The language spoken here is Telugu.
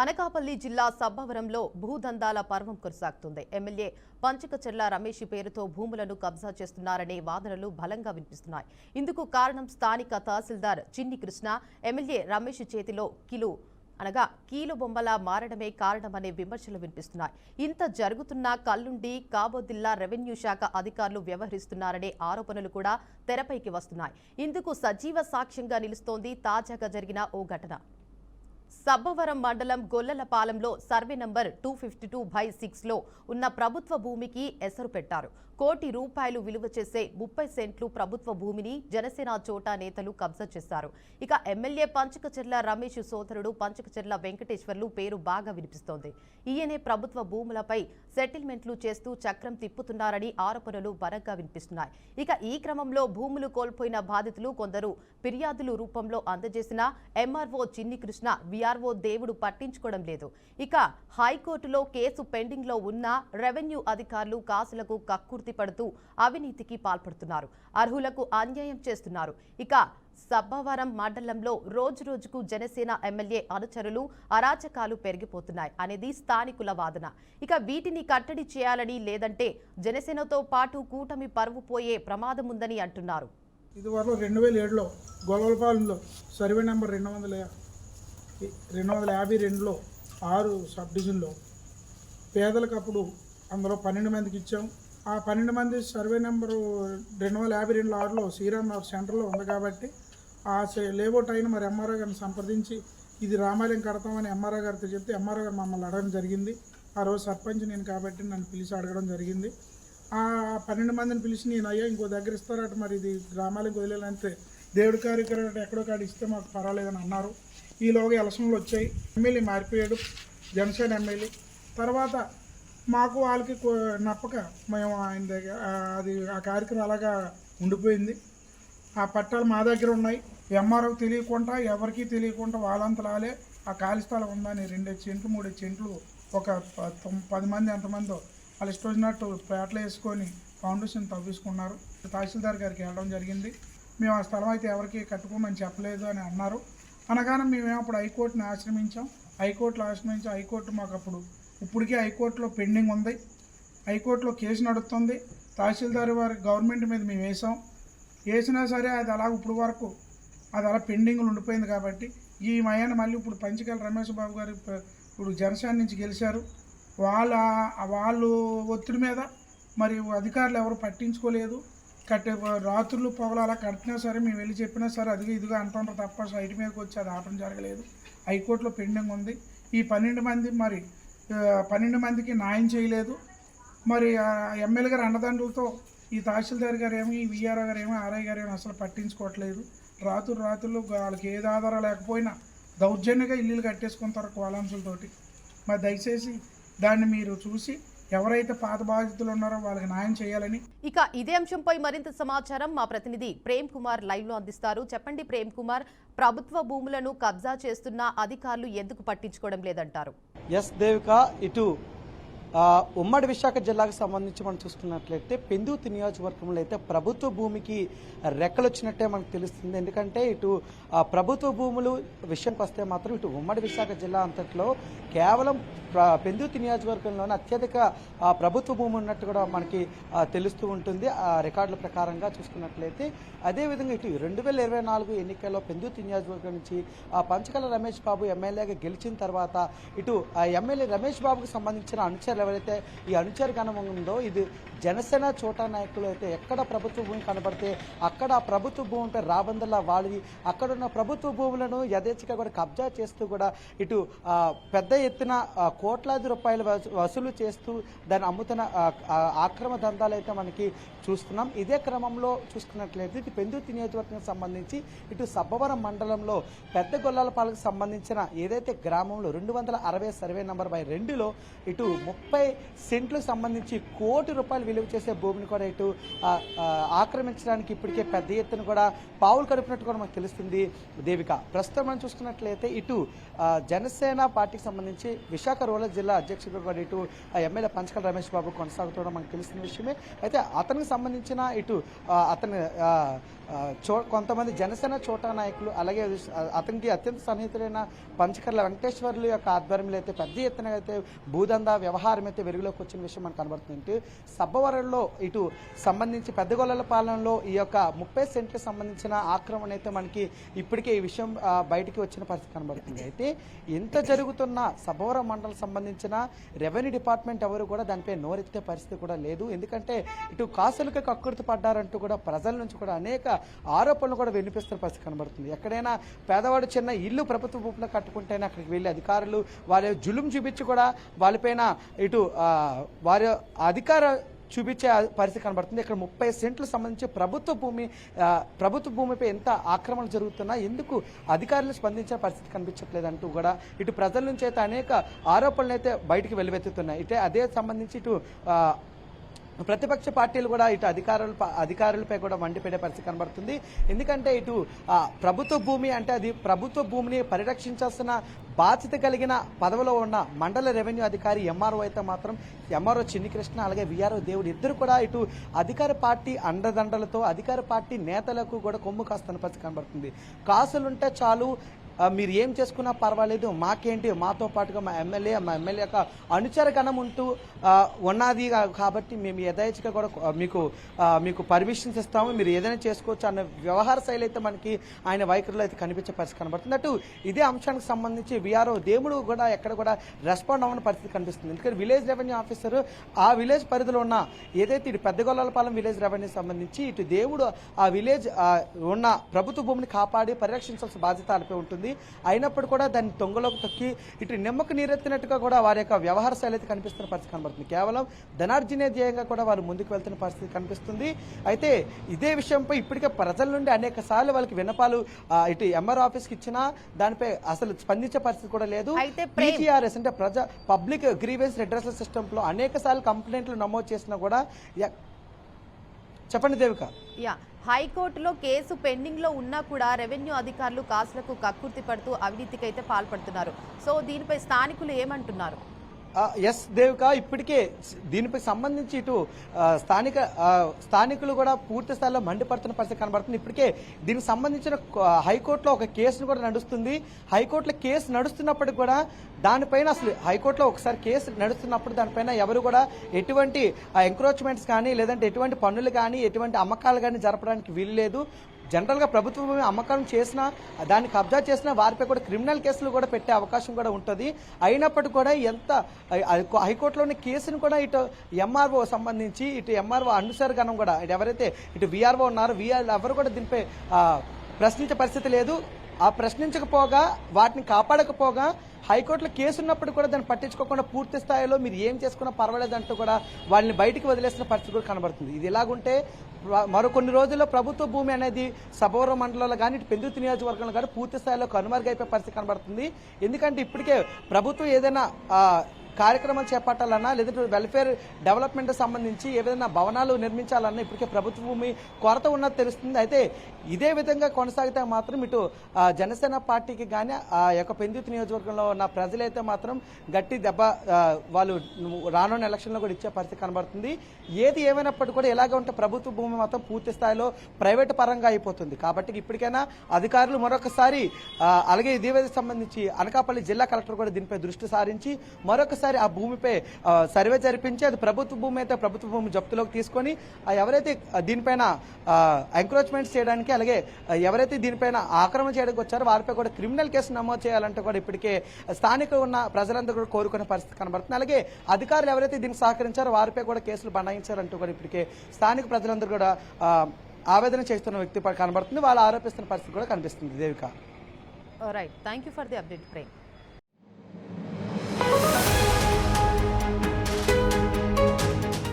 అనకాపల్లి జిల్లా సబ్బవరంలో భూదందాల పర్వం కొనసాగుతుంది. ఎమ్మెల్యే పంచకచెర్ల రమేష్ పేరుతో భూములను కబ్జా చేస్తున్నారనే వాదనలు బలంగా వినిపిస్తున్నాయి. ఇందుకు కారణం స్థానిక తహసీల్దార్ చిన్ని కృష్ణ ఎమ్మెల్యే రమేష్ చేతిలో కీలు బొమ్మలా మారడమే కారణమనే విమర్శలు వినిపిస్తున్నాయి. ఇంత జరుగుతున్నా కల్లుండి కాబోదిల్లా రెవెన్యూ శాఖ అధికారులు వ్యవహరిస్తున్నారనే ఆరోపణలు కూడా తెరపైకి వస్తున్నాయి. ఇందుకు సజీవ సాక్ష్యంగా నిలుస్తోంది తాజాగా జరిగిన ఓ ఘటన. సబ్బవరం మండలం గొల్లలపాలెంలో సర్వే నంబర్ 252/6లో ఉన్న ప్రభుత్వ భూమికి ఎసరు పెట్టారు. ₹1 కోటి విలువ చేసే 30 సెంట్లు ప్రభుత్వ భూమిని జనసేన చోటా నేతలు కబ్జా చేశారు. ఇక ఎమ్మెల్యే పంచకచెర్ల రమేష్ సోదరుడు పంచకచెర్ల వెంకటేశ్వర్లు పేరు బాగా వినిపిస్తోంది. ఈయనే ప్రభుత్వ భూములపై సెటిల్మెంట్లు చేస్తూ చక్రం తిప్పుతున్నారని ఆరోపణలు బలంగా వినిపిస్తున్నాయి. ఇక ఈ క్రమంలో భూములు కోల్పోయిన బాధితులు కొందరు ఫిర్యాదులు రూపంలో అందజేసిన ఎంఆర్ఓ చిన్ని కృష్ణ విఆర్ఓ దేవుడు పట్టించుకోవడం లేదు. ఇక హైకోర్టులో కేసు పెండింగ్ లో ఉన్న రెవెన్యూ అధికారులు కాసులకు కక్కుర్తి పడుతూ అవినీతికి పాల్పడుతున్నారు. అర్హులకు అన్యాయం చేస్తున్నారు. ఇక సబ్బవరం మండలంలో రోజురోజుకు జనసేన ఎమ్మెల్యే అనుచరులు అరాచకాలు పెరిగిపోతున్నాయి అనేది స్థానికుల వాదన. ఇక వీటిని కట్టడి చేయాలని, లేదంటే జనసేనతో పాటు కూటమి పరువు పోయే ప్రమాదం ఉందని అంటున్నారు. ఇదివరకు 2007లో గొల్లలపాలెంలో సర్వే నెంబర్ 252లో 6 సబ్ డివిజన్లో పేదలకు అప్పుడు అందులో 12 మందికి ఇచ్చాం. ఆ 12 మంది సర్వే నెంబరు 252లో 6లో శ్రీరామనగర్ సెంటర్లో ఉంది కాబట్టి ఆ లేఅవుట్ అయిన మరి ఎంఆర్ఓ గారిని సంప్రదించి ఇది రామాలయం కడతామని ఎంఆర్ఓ గారితో చెప్తే ఎంఆర్ఓ గారు మమ్మల్ని అడగడం జరిగింది. ఆ రోజు సర్పంచ్ నేను కాబట్టి నన్ను పిలిచి అడగడం జరిగింది. ఆ 12 మందిని పిలిచి నేను అయ్యా ఇంకో దగ్గర ఇస్తారట, మరి ఇది గ్రామాలకు వదిలేలంటే దేవుడి కార్యక్రమం ఎక్కడో కాడ ఇస్తే మాకు పర్వాలేదని అన్నారు. ఈలోగా ఎలక్షన్లు వచ్చాయి. ఎమ్మెల్యే మారిపోయాడు, జనసేన ఎమ్మెల్యే. తర్వాత మాకు వాళ్ళకి నప్పక మేము ఆయన దగ్గర అది ఆ కార్యక్రమం అలాగా ఉండిపోయింది. ఆ పట్టాలు మా దగ్గర ఉన్నాయి. ఎంఆర్ఓకి తెలియకుండా, ఎవరికీ తెలియకుండా వాళ్ళంతలాలే ఆ ఖాళీ స్థలం ఉందని 2 సెంట్లు 3 సెంట్లు ఒక 10 మంది ఎంతమందో వాళ్ళు ఇష్టం వచ్చినట్టు పేటలు వేసుకొని ఫౌండేషన్ తవ్వేసుకున్నారు. తహసీల్దార్ గారికి వెళ్ళడం జరిగింది. మేము ఆ స్థలం అయితే ఎవరికి కట్టుకోమని చెప్పలేదు అని అన్నారు. అనగానే మేము అప్పుడు హైకోర్టుని ఆశ్రమించాం. హైకోర్టు మాకు అప్పుడు ఇప్పటికీ హైకోర్టులో పెండింగ్ ఉంది. హైకోర్టులో కేసు నడుస్తుంది. తహసీల్దార్ వారి గవర్నమెంట్ మీద మేము వేసినా సరే అది అలా ఇప్పుడు వరకు అది అలా పెండింగ్లు ఉండిపోయింది. కాబట్టి ఈ మయాన్ని మళ్ళీ ఇప్పుడు పంచకల రమేష్ బాబు గారు ఇప్పుడు జనసేన నుంచి గెలిచారు. వాళ్ళు ఒత్తిడి మీద మరి అధికారులు ఎవరు పట్టించుకోలేదు. రాత్రులు పొగలు అలా కట్టినా సరే మేము వెళ్ళి చెప్పినా సరే అదిగా ఇదిగా అంటుంటారు తప్ప సైట్ మీదకి వచ్చి అది ఆపడం జరగలేదు. హైకోర్టులో పెండింగ్ ఉంది. ఈ 12 మందికి న్యాయం చేయలేదు. మరి ఎమ్మెల్యే గారు అండదండలతో ఈ తహసీల్దార్ గారు ఏమో, ఈ విఆర్ఓ గారు ఏమో, ఆర్ఐ గారు ఏమో అసలు పట్టించుకోవట్లేదు. రాత్రులు వాళ్ళకి ఏది ఆధారం లేకపోయినా దౌర్జన్యంగా ఇల్లులు కట్టేసుకుంటారు కోలాంశలతోటి. మరి దయచేసి దాన్ని మీరు చూసి ఎవరైతే పాత బాధితులు ఉన్నారో వాళ్ళకి న్యాయం చేయాలని. ఇక ఇదే అంశంపై మరింత సమాచారం మా ప్రతినిధి ప్రేమ్ కుమార్ లైవ్ లో అందిస్తారు. చెప్పండి ప్రేమ్ కుమార్, ప్రభుత్వ భూములను కబ్జా చేస్తున్న అధికారులు ఎందుకు పట్టించుకోవడం లేదంటారు? ఎస్ దేవిక, ఇటు ఉమ్మడి విశాఖ జిల్లాకు సంబంధించి మనం చూసుకున్నట్లయితే పెందుర్తి నియోజకవర్గంలో అయితే ప్రభుత్వ భూమికి రెక్కలు వచ్చినట్టే మనకు తెలుస్తుంది. ఎందుకంటే ఇటు ప్రభుత్వ భూములు విషయానికి వస్తే మాత్రం ఇటు ఉమ్మడి విశాఖ జిల్లా అంతట్లో కేవలం పెందుర్తి నియోజకవర్గంలోనే అత్యధిక ప్రభుత్వ భూమి ఉన్నట్టు కూడా మనకి తెలుస్తూ ఉంటుంది ఆ రికార్డుల ప్రకారంగా చూసుకున్నట్లయితే. అదేవిధంగా ఇటు 2024 ఎన్నికల్లో పెందుర్తి నియోజకవర్గం నుంచి పంచకల రమేష్ బాబు ఎమ్మెల్యేగా గెలిచిన తర్వాత ఇటు ఎమ్మెల్యే రమేష్ బాబుకు సంబంధించిన అనుచరులు ఎవరైతే ఈ అనుచర గణం ఉందో ఇది జనసేన చోటా నాయకులు అయితే ఎక్కడ ప్రభుత్వ భూమి కనబడితే అక్కడ ఆ ప్రభుత్వ భూమిపై రాబందల్లా వాళ్ళది అక్కడున్న ప్రభుత్వ భూములను యథేచ్ఛగా కూడా కబ్జా చేస్తూ కూడా ఇటు పెద్ద ఎత్తున కోట్లాది రూపాయలు వసూలు చేస్తూ దాన్ని అమ్ముతున్న ఆక్రమ దందాలు అయితే మనకి చూస్తున్నాం. ఇదే క్రమంలో చూసుకున్నట్లయితే ఇటు పెందుర్తి నియోజకవర్గానికి సంబంధించి ఇటు సబ్బవరం మండలంలో పెద్ద గొల్లలపాలకు సంబంధించిన ఏదైతే గ్రామంలో 260 సర్వే నంబర్ 2లో ఇటు 30 సెంట్లకు సంబంధించి ₹1 కోటి విలువ చేసే భూమిని కూడా ఇటు ఆక్రమించడానికి ఇప్పటికే పెద్ద ఎత్తున కూడా పావులు కడుపునట్టు కూడా మనకు తెలుస్తుంది. దేవిక, ప్రస్తుతం మనం చూసుకున్నట్లయితే ఇటు జనసేన పార్టీకి సంబంధించి విశాఖ రూరల్ జిల్లా అధ్యక్షుడు కూడా ఇటు ఎమ్మెల్యే పంచకల రమేష్ బాబు కొనసాగుతుండడం మనకు తెలిసిన విషయమే. అయితే అతనికి సంబంధించిన ఇటు అతని కొంతమంది జనసేన చోటా నాయకులు అలాగే అతనికి అత్యంత సన్నిహితులైన పంచకర్ల వెంకటేశ్వర్లు యొక్క ఆధ్వర్యంలో అయితే పెద్ద ఎత్తున అయితే భూదందా వ్యవహారం అయితే వెలుగులోకి వచ్చిన విషయం మనకు కనబడుతుంది. సబ్బవరంలో ఇటు సంబంధించి పెద్దగొల్లల పాలనలో ఈ యొక్క 30 సెంట్లకు సంబంధించిన ఆక్రమణ అయితే మనకి ఇప్పటికే ఈ విషయం బయటికి వచ్చిన పరిస్థితి కనబడుతుంది. అయితే ఎంత జరుగుతున్న సబ్బవరం మండలం సంబంధించిన రెవెన్యూ డిపార్ట్మెంట్ ఎవరు కూడా దానిపై నోరెత్తే పరిస్థితి కూడా లేదు. ఎందుకంటే ఇటు కాసులకు కక్కుర్తి పడ్డారంటూ కూడా ప్రజల నుంచి కూడా అనేక ఆరోపణలు కూడా వినిపిస్తున్న పరిస్థితి కనబడుతుంది. ఎక్కడైనా పేదవాడు చిన్న ఇల్లు ప్రభుత్వ భూమిలో కట్టుకుంటేనే అక్కడికి వెళ్ళి అధికారులు వారి జులుం చూపించి కూడా వాళ్ళపైన ఇటు వారి అధికార చూపించే పరిస్థితి కనబడుతుంది. ఇక్కడ 30 సెంట్లు సంబంధించి ప్రభుత్వ భూమిపై ఎంత ఆక్రమణ జరుగుతున్నా ఎందుకు అధికారులు స్పందించే పరిస్థితి కనిపించట్లేదంటూ కూడా ఇటు ప్రజల నుంచి అయితే అనేక ఆరోపణలు అయితే బయటికి వెలువెత్తుతున్నాయి. అయితే అదే సంబంధించి ఇటు ప్రతిపక్ష పార్టీలు కూడా ఇటు అధికారులపై కూడా మండిపడే పరిస్థితి కనబడుతుంది. ఎందుకంటే ఇటు ప్రభుత్వ భూమి అంటే అది ప్రభుత్వ భూమిని పరిరక్షించాల్సిన బాధ్యత కలిగిన పదవిలో ఉన్న మండల రెవెన్యూ అధికారి ఎంఆర్ఓ అయితే మాత్రం ఎంఆర్ఓ చిన్ని కృష్ణ అలాగే విఆర్ఓ దేవుడు ఇద్దరు కూడా ఇటు అధికార పార్టీ అండదండలతో అధికార పార్టీ నేతలకు కూడా కొమ్ము కాస్తున్న పరిస్థితి కనబడుతుంది. కాసులుంటే చాలు, మీరు ఏం చేసుకున్నా పర్వాలేదు, మాకేంటి, మాతో పాటుగా మా ఎమ్మెల్యే యొక్క అనుచర గణం ఉంటూ ఉన్నది కాబట్టి మేము యథేచ్ఛగా కూడా మీకు పర్మిషన్స్ ఇస్తాము, మీరు ఏదైనా చేసుకోవచ్చు అన్న వ్యవహార శైలి అయితే మనకి ఆయన వైఖరిలో అయితే కనిపించే పరిస్థితి కనబడుతుంది. అటు ఇదే అంశానికి సంబంధించి విఆర్ఓ దేవుడు కూడా ఎక్కడ కూడా రెస్పాండ్ అవ్వని పరిస్థితి కనిపిస్తుంది. ఎందుకంటే విలేజ్ రెవెన్యూ ఆఫీసర్ ఆ విలేజ్ పరిధిలో ఉన్న ఏదైతే ఇటు పెద్దగొల్లపాలెం విలేజ్ రెవెన్యూ సంబంధించి ఇటు దేవుడు ఆ విలేజ్ ఉన్న ప్రభుత్వ భూమిని కాపాడి పరిరక్షించాల్సిన బాధ్యత వాళ్ళపై ఉంటుంది. అయినప్పుడు కూడా దాన్ని తొంగలోకి తొక్కి ఇటు నిమ్మకు నీరెత్తినట్టుగా కూడా వారి యొక్క వ్యవహార శైలి అయితే కనిపిస్తున్న పరిస్థితి కనబడుతుంది. కేవలం ధనార్జనే ధ్యేయంగా కూడా వారు ముందుకు వెళ్తున్న పరిస్థితి కనిపిస్తుంది. అయితే ఇదే విషయంపై ఇప్పటికే ప్రజల నుండి అనేక సార్లు వాళ్ళకి విన్నపాలు ఇటు ఎంఆర్ ఆఫీస్కి ఇచ్చినా దానిపై అసలు స్పందించే పరిస్థితి కూడా లేదు. పీజీఆర్ఎస్ అంటే పబ్లిక్ గ్రీవెన్స్ రిడ్రెసల్ సిస్టమ్ లో అనేక సార్లు కంప్లైంట్లు నమోదు చేసినా కూడా చెప్పండి దేవిక. హైకోర్టులో కేసు పెండింగ్ లో ఉన్నా కూడా రెవెన్యూ అధికారులు కాసులకు కక్కుర్తి పడుతూ అవినీతికి అయితే పాల్పడుతున్నారు. సో దీనిపై స్థానికులు ఏమంటున్నారు? ఎస్ దేవిక, ఇప్పటికే దీనిపై సంబంధించి ఇటు స్థానికులు కూడా పూర్తి స్థాయిలో మండిపడుతున్న పరిస్థితి కనబడుతుంది. ఇప్పటికే దీనికి సంబంధించిన హైకోర్టులో ఒక కేసును కూడా నడుస్తుంది. హైకోర్టులో కేసు నడుస్తున్నప్పటికి కూడా దానిపైన అసలు హైకోర్టులో ఒకసారి కేసు నడుస్తున్నప్పుడు దానిపైన ఎవరు కూడా ఎటువంటి ఎంక్రోచ్మెంట్స్ కానీ లేదంటే ఎటువంటి పన్నులు కానీ ఎటువంటి అమ్మకాలు కానీ జరపడానికి వీలు లేదు. జనరల్గా ప్రభుత్వ భూమి అమ్మకం చేసినా దాన్ని కబ్జా చేసినా వారిపై కూడా క్రిమినల్ కేసులు కూడా పెట్టే అవకాశం కూడా ఉంటుంది. అయినప్పటికీ కూడా హైకోర్టులోని కేసును కూడా ఇటు ఎంఆర్ఓ సంబంధించి ఇటు ఎంఆర్ఓ అనుసరగణం కూడా ఎవరైతే ఇటు విఆర్ఓ ఉన్నారో ఎవరు కూడా దీనిపై ప్రశ్నించే పరిస్థితి లేదు. ఆ ప్రశ్నించకపోగా వాటిని కాపాడకపోగా హైకోర్టులో కేసు ఉన్నప్పుడు కూడా దాన్ని పట్టించుకోకుండా పూర్తి స్థాయిలో మీరు ఏం చేసుకున్నా పర్వాలేదంటూ కూడా వాళ్ళని బయటికి వదిలేసిన పరిస్థితి కూడా కనబడుతుంది. ఇది ఎలాగుంటే మరో కొన్ని రోజుల్లో ప్రభుత్వ భూమి అనేది సబ్బవరం మండలంలో కానీ ఇటు పెందుర్తి నియోజకవర్గంలో కానీ పూర్తి స్థాయిలో కనుమరుగైపోయే పరిస్థితి కనబడుతుంది. ఎందుకంటే ఇప్పటికే ప్రభుత్వం ఏదైనా కార్యక్రమాలు చేపట్టాలన్నా లేదంటే వెల్ఫేర్ డెవలప్మెంట్ సంబంధించి ఏదైనా భవనాలు నిర్మించాలన్నా ఇప్పటికే ప్రభుత్వ భూమి కొరత ఉన్నది తెలుస్తుంది. అయితే ఇదే విధంగా కొనసాగితే మాత్రం ఇటు జనసేన పార్టీకి కానీ ఆ యొక్క పెందుర్తి నియోజకవర్గంలో ఉన్న ప్రజలైతే మాత్రం గట్టి దెబ్బ వాళ్ళు రానున్న ఎలక్షన్లో కూడా ఇచ్చే పరిస్థితి కనబడుతుంది. ఏది ఏమైనప్పటికీ కూడా ఎలాగ ఉంటే ప్రభుత్వ భూమి మాత్రం పూర్తి స్థాయిలో ప్రైవేటు పరంగా అయిపోతుంది. కాబట్టి ఇప్పటికైనా అధికారులు మరొకసారి అలాగే ఇదే సంబంధించి అనకాపల్లి జిల్లా కలెక్టర్ కూడా దీనిపై దృష్టి సారించి మరొకసారి ఆ భూమిపై సర్వే జరిపించి అది ప్రభుత్వ భూమి అయితే ప్రభుత్వ భూమి జప్తులోకి తీసుకొని ఎవరైతే దీనిపైన ఎంక్రోచ్మెంట్స్ చేయడానికి అలాగే ఎవరైతే దీనిపైన ఆక్రమణ చేయడానికి వచ్చారో వారిపై కూడా క్రిమినల్ కేసు నమోదు చేయాలంటే కూడా ఇప్పటికే స్థానిక ఉన్న ప్రజలందరూ కూడా కోరుకునే పరిస్థితి కనబడుతుంది. అలాగే అధికారులు ఎవరైతే దీనికి సహకరించారో వారిపై కూడా కేసులు బనాయించారంటూ కూడా ఇప్పటికే స్థానిక ప్రజలందరూ కూడా ఆవేదన చేస్తున్న వ్యక్తి కనబడుతుంది. వాళ్ళు ఆరోపిస్తున్న పరిస్థితి కూడా కనిపిస్తుంది. Devika. Right, thank you for the update Prem.